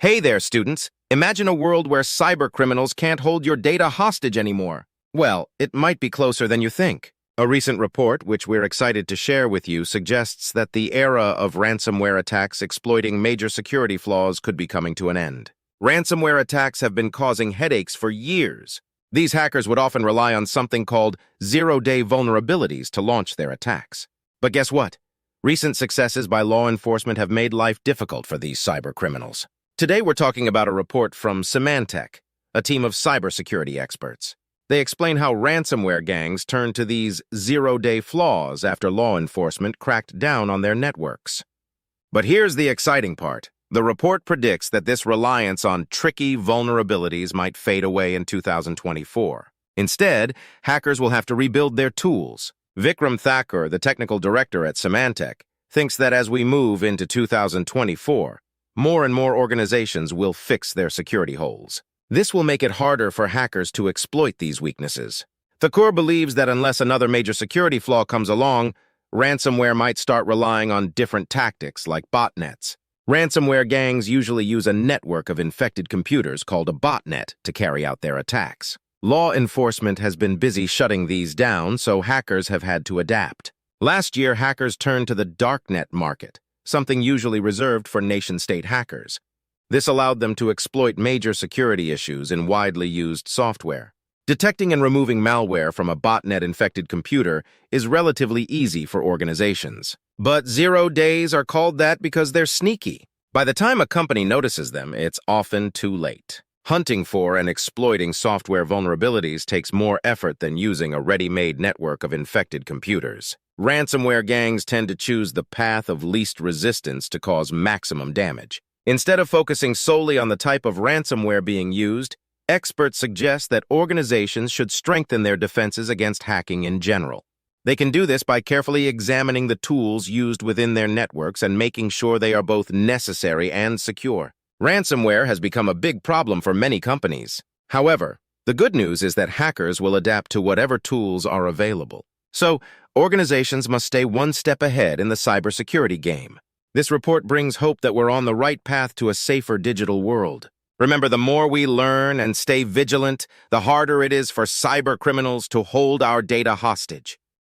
Hey there, students. Imagine a world where cybercriminals can't hold your data hostage anymore. Well, it might be closer than you think. A recent report, which we're excited to share with you, suggests that the era of ransomware attacks exploiting major security flaws could be coming to an end. Ransomware attacks have been causing headaches for years. These hackers would often rely on something called zero-day vulnerabilities to launch their attacks. But guess what? Recent successes by law enforcement have made life difficult for these cybercriminals. Today we're talking about a report from Symantec, a team of cybersecurity experts. They explain how ransomware gangs turned to these zero-day flaws after law enforcement cracked down on their networks. But here's the exciting part. The report predicts that this reliance on tricky vulnerabilities might fade away in 2024. Instead, hackers will have to rebuild their tools. Vikram Thakur, the technical director at Symantec, thinks that as we move into 2024, more and more organizations will fix their security holes. This will make it harder for hackers to exploit these weaknesses. Thakur believes that unless another major security flaw comes along, ransomware might start relying on different tactics like botnets. Ransomware gangs usually use a network of infected computers called a botnet to carry out their attacks. Law enforcement has been busy shutting these down, so hackers have had to adapt. Last year, hackers turned to the Darknet market, something usually reserved for nation-state hackers. This allowed them to exploit major security issues in widely used software. Detecting and removing malware from a botnet-infected computer is relatively easy for organizations. But 0 days are called that because they're sneaky. By the time a company notices them, it's often too late. Hunting for and exploiting software vulnerabilities takes more effort than using a ready-made network of infected computers. Ransomware gangs tend to choose the path of least resistance to cause maximum damage. Instead of focusing solely on the type of ransomware being used, experts suggest that organizations should strengthen their defenses against hacking in general. They can do this by carefully examining the tools used within their networks and making sure they are both necessary and secure. Ransomware has become a big problem for many companies. However, the good news is that hackers will adapt to whatever tools are available. So, organizations must stay one step ahead in the cybersecurity game. This report brings hope that we're on the right path to a safer digital world. Remember, the more we learn and stay vigilant, the harder it is for cybercriminals to hold our data hostage.